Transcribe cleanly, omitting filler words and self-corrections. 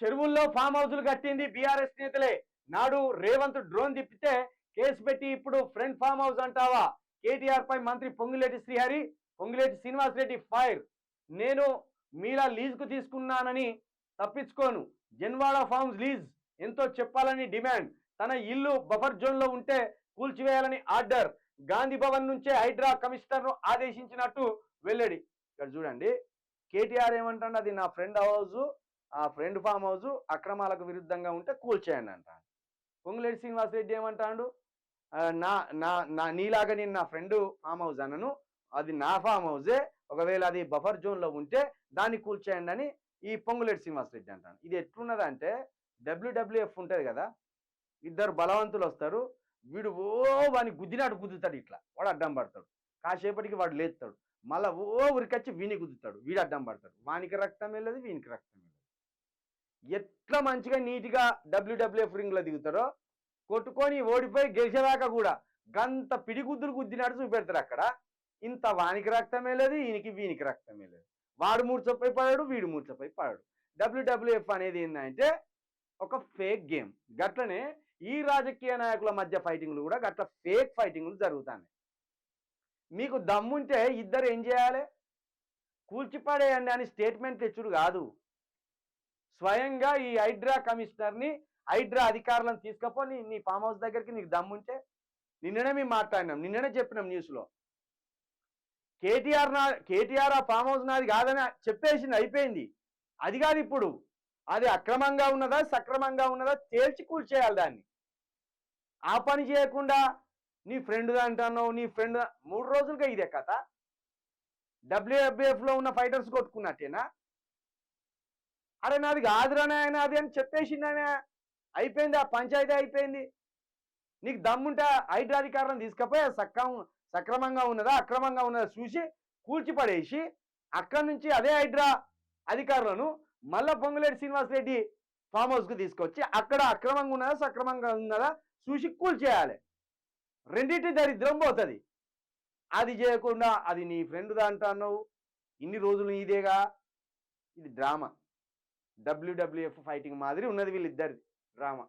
చెరువుల్లో ఫామ్ హౌజులు కట్టింది బీఆర్ఎస్ నేతలే. నాడు రేవంత్ డ్రోన్ తిప్పితే కేసు పెట్టి ఇప్పుడు ఫ్రెండ్ ఫామ్ హౌస్ అంటావా? కేటీఆర్ పై మంత్రి పొంగులేటి శ్రీహరి, పొంగులేటి శ్రీనివాసరెడ్డి ఫైర్. నేను మీలా లీజుకు తీసుకున్నానని తప్పించుకోను. జన్వాడ ఫార్మ్స్ లీజ్ ఎంతో చెప్పాలని డిమాండ్. తన ఇల్లు బఫర్ జోన్ లో ఉంటే కూల్చివేయాలని ఆర్డర్. గాంధీ భవన్ నుంచే హైడ్రా కమిషనర్ ను ఆదేశించినట్టు వెల్లడి. ఇక్కడ చూడండి, కేటీఆర్ ఏమంటాడు, అది నా ఫ్రెండ్ హౌస్, ఆ ఫ్రెండ్ ఫామ్ హౌస్ అక్రమాలకు విరుద్ధంగా ఉంటే కూల్చేయండి అంటాడు. పొంగులేటి శ్రీనివాసరెడ్డి ఏమంటాడు, నా నా నా నీలాగా నేను నా ఫ్రెండ్ ఫామ్ హౌస్ అనను, అది నా ఫామ్ హౌసే, ఒకవేళ అది బఫర్ జోన్లో ఉంటే దాన్ని కూల్చేయండి అని ఈ పొంగులేటి శ్రీనివాసరెడ్డి అంటాడు. ఇది ఎట్లున్నదంటే డబ్ల్యూడబ్ల్యూఎఫ్ ఉంటుంది కదా, ఇద్దరు బలవంతులు వస్తారు, వీడు వాడిని గుద్దినాడు గుద్దుతాడు, ఇట్లా వాడు అడ్డం పడతాడు, కాసేపటికి వాడు లేస్తాడు, మళ్ళీ ఉరికొచ్చి వీని గుద్దుతాడు, వీడు అడ్డం పడతాడు, వానికి రక్తం వెళ్ళదు వీనికి రక్తం వెళ్ళదు. ఎట్లా మంచిగా నీట్గా డబ్ల్యూడబ్ల్యూఎఫ్ రింగ్లో దిగుతారో కొట్టుకొని ఓడిపోయి గెలిచేదాకా కూడా గంత పిడిగుద్దులు గుద్దినాడు చూపెడతారు అక్కడ. ఇంత వానికి రక్తమే లేదు, ఈయనకి వీనికి రక్తమే లేదు, వాడు మూర్చపోయి పడాడు, వీడు మూర్చపోయి పడాడు. డబ్ల్యూడబ్ల్యూఎఫ్ అనేది ఏంటంటే ఒక ఫేక్ గేమ్. గట్లనే ఈ రాజకీయ నాయకుల మధ్య ఫైటింగ్లు కూడా గట్ల ఫేక్ ఫైటింగ్లు జరుగుతాయి. మీకు దమ్ముంటే ఇద్దరు ఏం చేయాలి, కూల్చిపడేయండి అని స్టేట్మెంట్ తెచ్చుడు కాదు, స్వయంగా ఈ హైడ్రా కమిషనర్ని, హైడ్రా అధికారులను తీసుకపోని నీ ఫామ్ హౌస్ దగ్గరికి నీకు దమ్ముంటే. నిన్ననే మేము మాట్లాడినాం, నిన్ననే చెప్పినాం న్యూస్లో, కేటీఆర్ ఆ ఫామ్ హౌస్ నాది కాదని చెప్పేసింది, అయిపోయింది. అది కాదు ఇప్పుడు, అది అక్రమంగా ఉన్నదా సక్రమంగా ఉన్నదా తేల్చి కూల్చేయాలి దాన్ని. ఆ పని చేయకుండా నీ ఫ్రెండ్ అంటున్నావు, నీ ఫ్రెండ్ 3 రోజులుగా ఇదే కథ. డబ్ల్యూఎఫ్ఎఫ్లో ఉన్న ఫైటర్స్ కొట్టుకున్నట్టేనా? అరే నాది కాదురానే ఆయన అది అని చెప్పేసిందనే, అయిపోయింది, ఆ పంచాయతీ అయిపోయింది. నీకు దమ్ముంటే హైడ్రా అధికారులను తీసుకపోయి సక్రమంగా ఉన్నదా అక్రమంగా ఉన్నదా చూసి కూల్చిపడేసి అక్కడి నుంచి అదే హైడ్రా అధికారులను మళ్ళా పొంగులేటి శ్రీనివాసరెడ్డి ఫామ్ హౌస్కు తీసుకొచ్చి అక్కడ అక్రమంగా ఉన్నదా సక్రమంగా ఉన్నదా చూసి కూల్చేయాలి. రెండింటి దరిద్రం పోతుంది. అది చేయకుండా అది నీ ఫ్రెండ్ అంటున్నావు, ఇన్ని రోజులు నీదేగా. ఇది డ్రామా, డబ్ల్యూడబ్ల్యూఎఫ్ ఫైటింగ్ మాదిరి ఉన్నది వీళ్ళిద్దరిది డ్రామా.